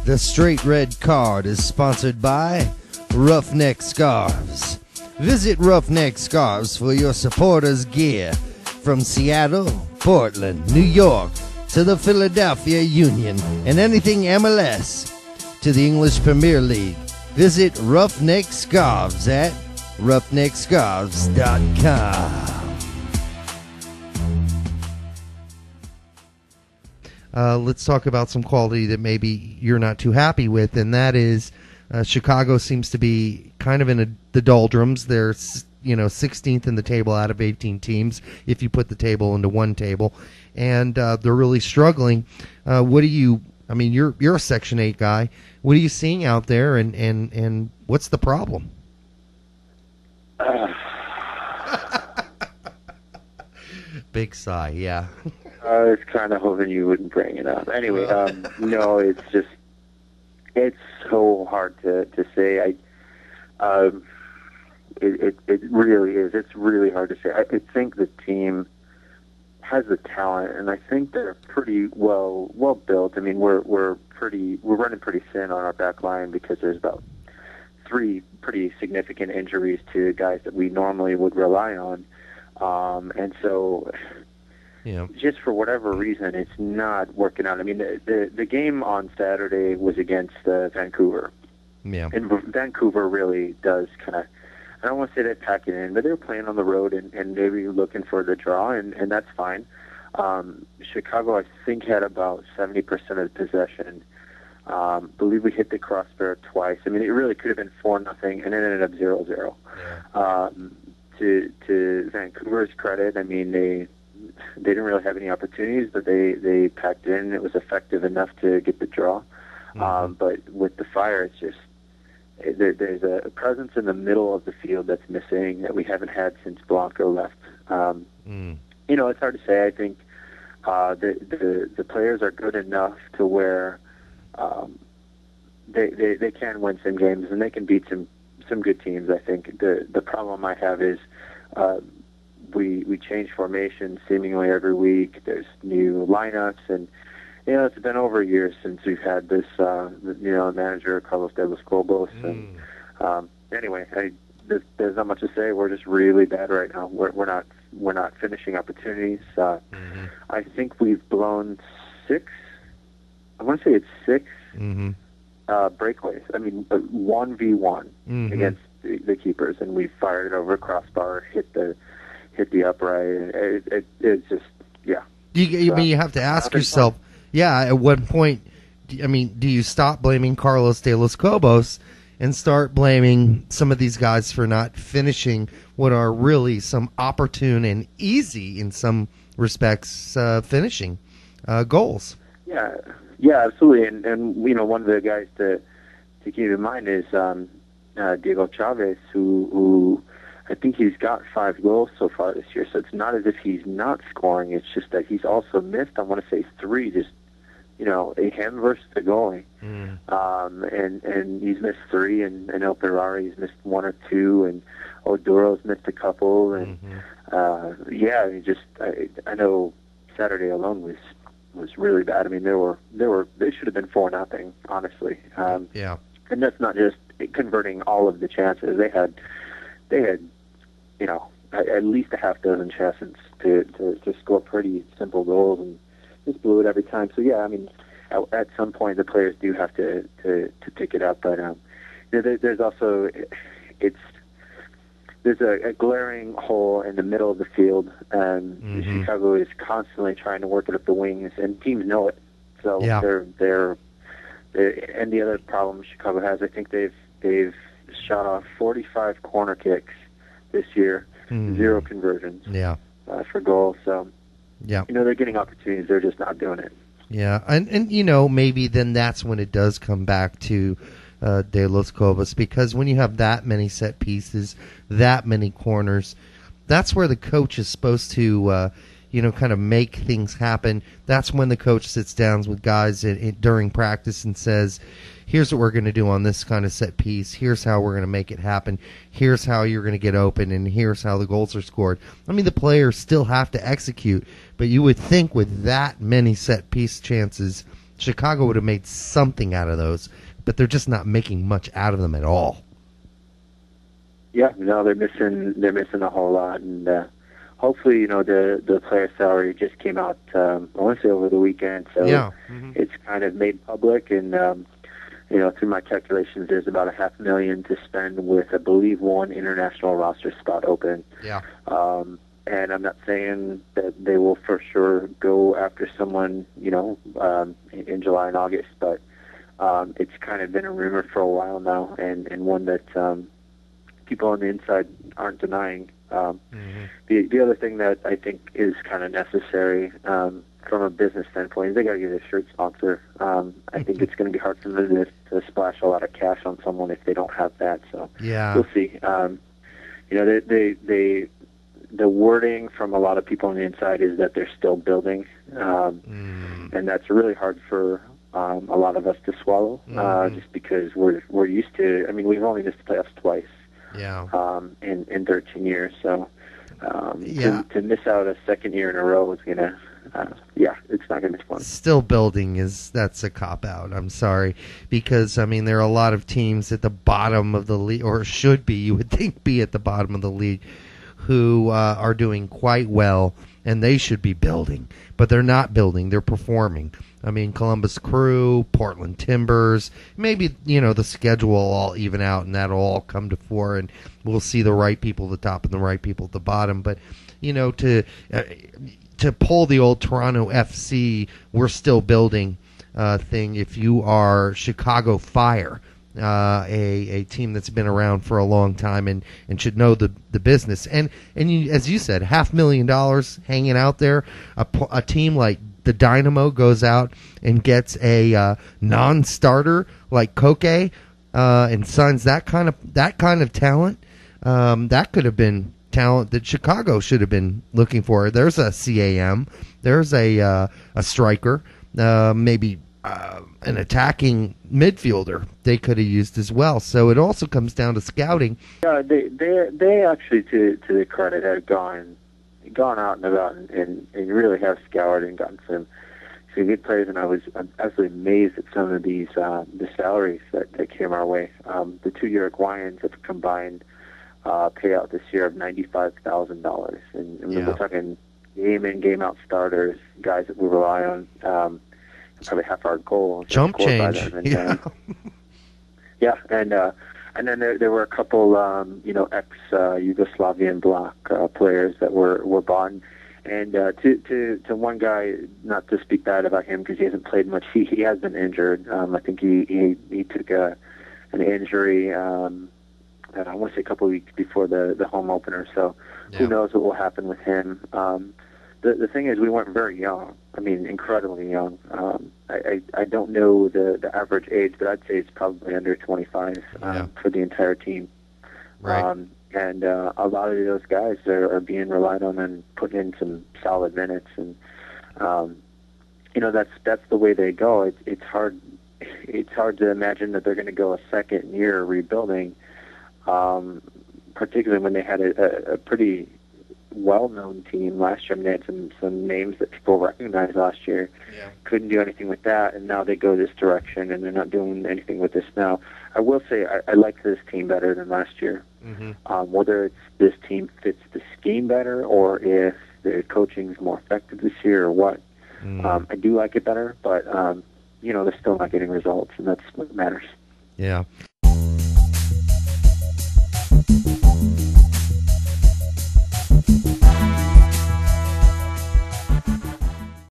The Straight Red Card is sponsored by Roughneck Scarves. Visit Roughneck Scarves for your supporters' gear from Seattle, Portland, New York, to the Philadelphia Union, and anything MLS to the English Premier League. Visit Roughneck Scarves at roughneckscarves.com. Let's talk about some quality that maybe you're not too happy with, and that is Chicago seems to be kind of in the doldrums. They're 16th in the table out of 18 teams if you put the table into one table, and they're really struggling. What do you? I mean, you're a Section 8 guy. What are you seeing out there, and what's the problem? Big sigh, yeah. I was kind of hoping you wouldn't bring it up. Anyway, no, it's so hard to say. It really is. It's really hard to say. I think the team has the talent, and I think they're pretty well built. I mean, we're running pretty thin on our back line because there's about 3 pretty significant injuries to guys that we normally would rely on, and so just for whatever reason, it's not working out. I mean, the game on Saturday was against Vancouver, and Vancouver really does kind of. I don't want to say they pack it in, but they were playing on the road and maybe looking for the draw, and that's fine. Chicago, I think, had about 70% of the possession. Believe we hit the crossbar twice. I mean, it really could have been 4-0, and it ended up 0-0. Yeah. To Vancouver's credit, I mean, they didn't really have any opportunities, but they packed it in. It was effective enough to get the draw. Mm-hmm. But with the Fire, it's just there's a presence in the middle of the field that's missing that we haven't had since Blanco left. It's hard to say. I think the players are good enough to where they can win some games and they can beat some good teams. I think the problem I have is we change formations seemingly every week. There's new lineups, and it's been over a year since we've had this manager Cobos. And anyway, there's not much to say. We're just really bad right now. We're not finishing opportunities. I think we've blown 6. I want to say it's 6 breakaways. I mean, 1v1 against the keepers, and we fired it over a crossbar, hit the upright. It's just You have to ask yourself. Yeah, at what point, do you stop blaming Carlos de los Cobos and start blaming some of these guys for not finishing what are really some opportune and easy, in some respects, finishing goals? Yeah, absolutely. And one of the guys to keep in mind is Diego Chavez, who I think he's got 5 goals so far this year. So it's not as if he's not scoring. It's just that he's also missed, I want to say 3, just him versus the goalie. And he's missed 3, and El Ferrari's missed 1 or 2, and Oduro's missed a couple, and I know Saturday alone was really bad. I mean, they should have been 4-0, honestly. And that's not just converting all of the chances. They had at least a half dozen chances to score pretty simple goals, and just blew it every time. So I mean, at some point the players do have to pick it up. But there's also there's a glaring hole in the middle of the field, and Chicago is constantly trying to work it up the wings, and teams know it. So they're and the other problem Chicago has, I think they've shot off 45 corner kicks this year, 0 conversions for goals. So they're getting opportunities, they're just not doing it. Yeah, and maybe then that's when it does come back to De Los Cobos, because when you have that many set pieces, that many corners, that's where the coach is supposed to kind of make things happen. That's when the coach sits down with guys during practice and says, here's what we're going to do on this kind of set piece. Here's how we're going to make it happen. Here's how you're going to get open, and here's how the goals are scored. I mean, the players still have to execute, but you would think with that many set piece chances, Chicago would have made something out of those, but they're just not making much out of them at all. Yeah, no, they're missing a whole lot, and hopefully, the player salary just came out, I want to say over the weekend, so Yeah. it's kind of made public, and through my calculations, there's about $500,000 to spend with, I believe, one international roster spot open. Yeah. And I'm not saying that they will for sure go after someone, in July and August, but it's kind of been a rumor for a while now, and one that people on the inside aren't denying. The other thing that I think is kind of necessary from a business standpoint is they got to get a shirt sponsor. I think it's going to be hard for them to splash a lot of cash on someone if they don't have that. So yeah, we'll see. The wording from a lot of people on the inside is that they're still building, and that's really hard for a lot of us to swallow, just because we're used to. I mean, we've only missed the playoffs twice. Yeah. In 13 years, so to miss out a second year in a row is gonna, it's not gonna be fun. Still building that's a cop out. I'm sorry, because I mean there are a lot of teams at the bottom of the league, or should be, you would think, be at the bottom of the league, who are doing quite well, and they should be building, but they're not building. They're performing. I mean, Columbus Crew, Portland Timbers, maybe, the schedule will all even out and that'll all come to fore and we'll see the right people at the top and the right people at the bottom. But, to pull the old Toronto FC, we're still building thing, if you are Chicago Fire, a team that's been around for a long time and should know the business. And as you said, $500,000 hanging out there, a team like the Dynamo goes out and gets a non-starter like Koke and signs that kind of talent. That could have been talent that Chicago should have been looking for. There's a CAM. There's a striker. Maybe an attacking midfielder they could have used as well. So it also comes down to scouting. Yeah, they actually, to their credit, have gone out and about and really have scoured and gotten some good players, and I'm absolutely amazed at some of these the salaries that came our way. The two Uruguayans have combined payout this year of $95,000, and we're talking game in, game out starters, guys that we rely on. Probably half our goal. Jump change. And then there were a couple, ex-Yugoslavian bloc players that were bought. And to one guy, not to speak bad about him because he hasn't played much, he has been injured. I think he took an injury, I want to say a couple of weeks before the home opener. So who knows what will happen with him. The thing is, we weren't very young. I mean, incredibly young. I don't know the average age, but I'd say it's probably under 25 for the entire team. Right. And a lot of those guys are being relied on and putting in some solid minutes. And that's the way they go. It's hard to imagine that they're going to go a second year rebuilding, particularly when they had a pretty well-known team last year. I mean, they had some names that people recognized last year. Yeah. Couldn't do anything with that, and now they go this direction, and they're not doing anything with this now. I will say I like this team better than last year. Mm-hmm. Whether it's this team fits the scheme better or if the coaching's more effective this year or what, I do like it better, but they're still not getting results, and that's what matters. Yeah.